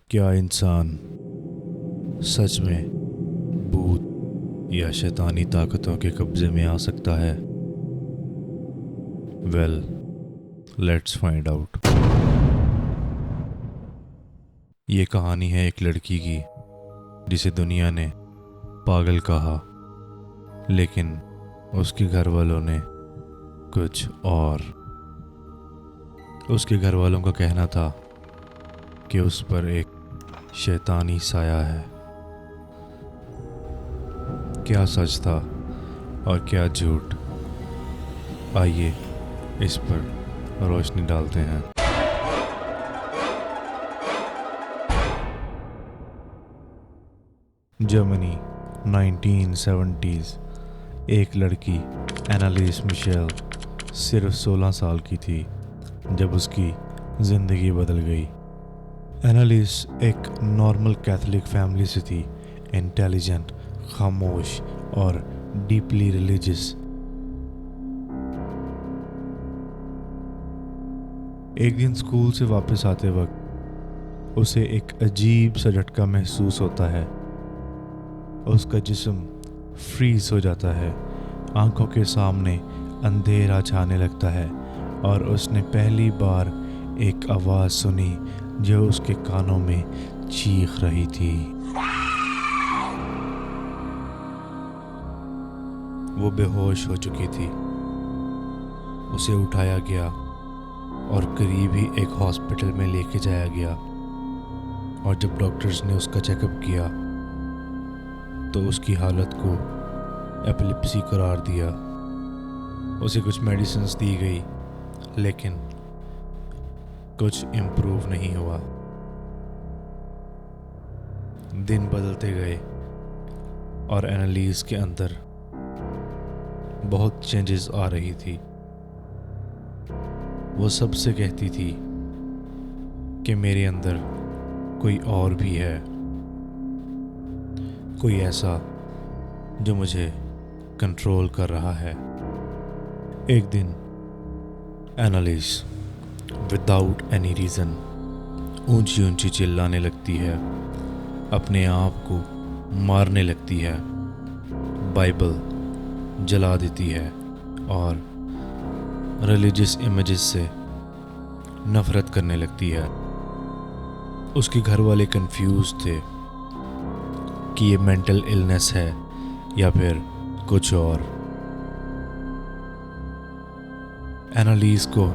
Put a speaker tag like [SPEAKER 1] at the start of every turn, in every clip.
[SPEAKER 1] क्या इंसान सच में भूत या शैतानी ताकतों के कब्जे में आ सकता है? Well, let's find out. ये कहानी है एक लड़की की जिसे दुनिया ने पागल कहा, लेकिन उसके घर वालों ने कुछ और। उसके घर वालों का कहना था कि उस पर एक शैतानी साया है। क्या सच था और क्या झूठ, आइए इस पर रोशनी डालते हैं। Germany 1970s। एक लड़की एनालिस मिशेल सिर्फ 16 साल की थी जब उसकी ज़िंदगी बदल गई। एनालिस एक नॉर्मल कैथोलिक फैमिली से थी, इंटेलिजेंट, खामोश और डीपली रिलीजियस। एक दिन स्कूल से वापस आते वक्त उसे एक अजीब सा झटका महसूस होता है। उसका जिस्म फ्रीज हो जाता है, आंखों के सामने अंधेरा छाने लगता है और उसने पहली बार एक आवाज़ सुनी जो उसके कानों में चीख रही थी। वो बेहोश हो चुकी थी। उसे उठाया गया और करीब ही एक हॉस्पिटल में लेके जाया गया, और जब डॉक्टर्स ने उसका चेकअप किया तो उसकी हालत को एपिलेप्सी करार दिया। उसे कुछ मेडिसिन्स दी गई, लेकिन कुछ इम्प्रूव नहीं हुआ। दिन बदलते गए और एनालिस के अंदर बहुत चेंजेस आ रही थी। वो सबसे कहती थी कि मेरे अंदर कोई और भी है, कोई ऐसा जो मुझे कंट्रोल कर रहा है। एक दिन एनालिस विदाउट एनी रीज़न ऊंची ऊंची चिल्लाने लगती है, अपने आप को मारने लगती है, बाइबल जला देती है और रिलीजियस इमेजेस से नफरत करने लगती है। उसके घर वाले कंफ्यूज थे कि ये मेंटल इलनेस है या फिर कुछ और। एनालिस को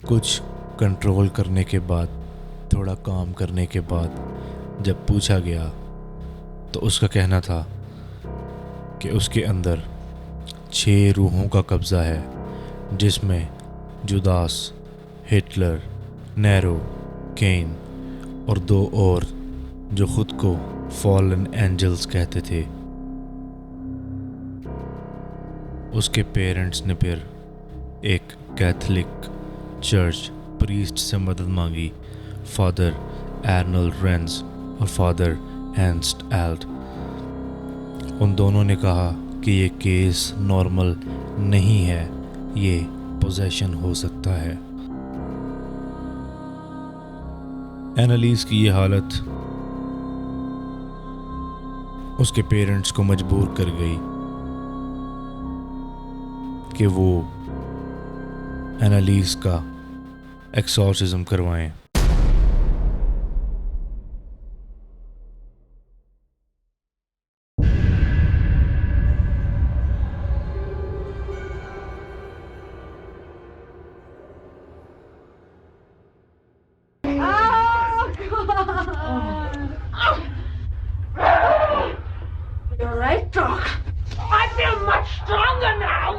[SPEAKER 1] कुछ कंट्रोल करने के बाद, थोड़ा काम करने के बाद जब पूछा गया तो उसका कहना था कि उसके अंदर 6 रूहों का कब्ज़ा है, जिसमें जुदास, हिटलर, नेरो, केन और 2 और जो खुद को फॉलन एंजल्स कहते थे। उसके पेरेंट्स ने फिर एक कैथोलिक चर्च प्रीस्ट से मदद मांगी, फादर एर्नल्ड रेंस और फादर एर्नस्ट एल्ट। उन दोनों ने कहा कि ये केस नॉर्मल नहीं है, ये पोजेशन हो सकता है। एनालिस की ये हालत उसके पेरेंट्स को मजबूर कर गई कि वो एनालिस का एक्सॉर्सिज्म करवाएं।
[SPEAKER 2] You're right, Doc. I feel much stronger now.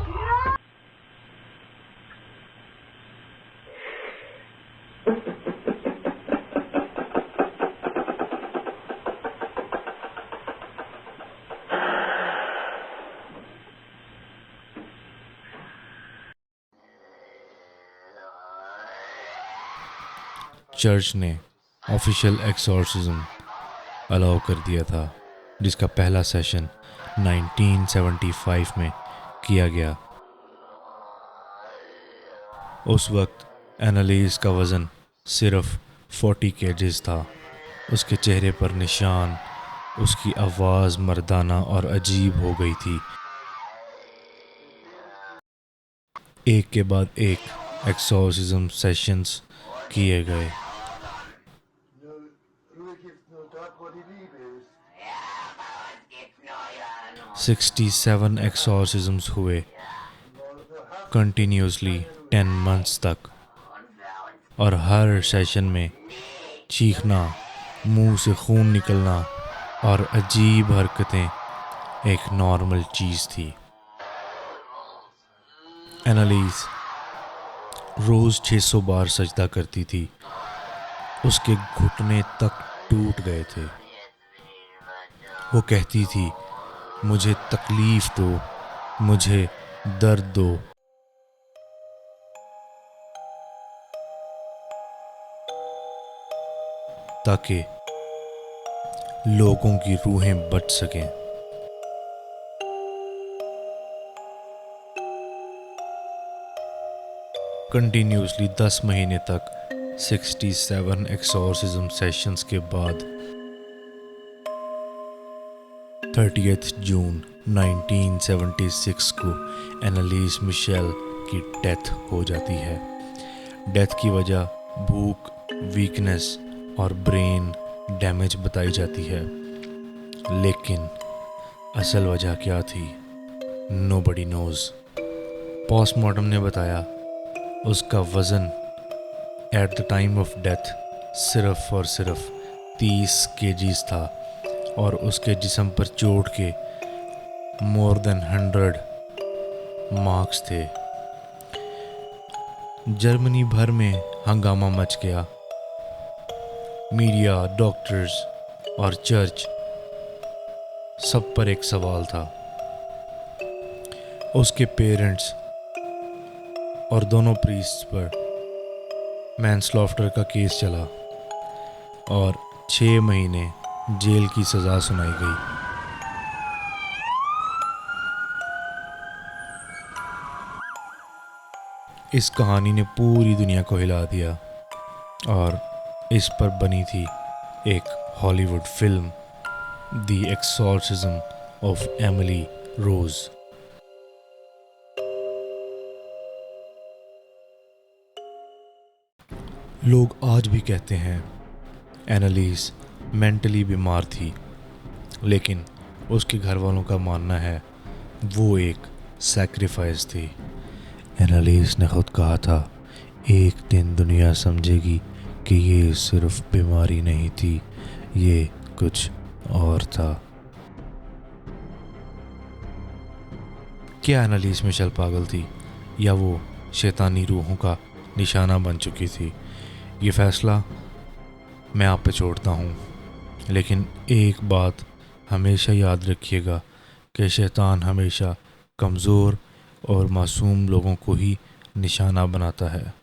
[SPEAKER 1] Church ने ऑफिशियल एक्सॉर्सिज्म अलाउ कर दिया था, जिसका पहला सेशन 1975 में किया गया। उस वक्त एनालिस का वज़न सिर्फ 40 केजेस था। उसके चेहरे पर निशान, उसकी आवाज़ मर्दाना और अजीब हो गई थी। एक के बाद एक एक्सॉर्सिज्म सेशंस किए गए। 67 एक्सॉर्सिज्म्स हुए कंटिन्यूसली 10 मंथ्स तक, और हर सेशन में चीखना, मुंह से खून निकलना और अजीब हरकतें एक नॉर्मल चीज़ थी। एनालिस रोज़ 600 बार सजदा करती थी। उसके घुटने तक टूट गए थे। वो कहती थी, मुझे तकलीफ़ दो, मुझे दर्द दो। ताकि लोगों की रूहें बच सकें। कंटिन्यूसली 10 महीने तक 67 एक्सॉर्सिज्म सेशंस के बाद 30 जून 1976 को एनालिस मिशेल की डेथ हो जाती है। डेथ की वजह भूख, वीकनेस और ब्रेन डैमेज बताई जाती है, लेकिन असल वजह क्या थी, नोबडी नोज। पोस्टमार्टम ने बताया उसका वज़न at the time of death सिर्फ और सिर्फ 30 केजीज था, और उसके जिस्म पर चोट के मोर देन 100 मार्क्स थे। जर्मनी भर में हंगामा मच गया। मीडिया, डॉक्टर्स और चर्च सब पर एक सवाल था। उसके पेरेंट्स और दोनों प्रीस्ट्स पर मैनस्लॉटर का केस चला और 6 महीने जेल की सज़ा सुनाई गई। इस कहानी ने पूरी दुनिया को हिला दिया और इस पर बनी थी एक Hollywood film, the exorcism of Emily Rose. लोग आज भी कहते हैं एनालिस मेंटली बीमार थी, लेकिन उसके घर वालों का मानना है वो एक सैक्रिफाइस थी। एनालिस ने खुद कहा था, एक दिन दुनिया समझेगी कि ये सिर्फ बीमारी नहीं थी, ये कुछ और था। क्या एनालिस मिशेल पागल थी, या वो शैतानी रूहों का निशाना बन चुकी थी? ये फैसला मैं आप पे छोड़ता हूँ, लेकिन एक बात हमेशा याद रखिएगा कि शैतान हमेशा कमज़ोर और मासूम लोगों को ही निशाना बनाता है।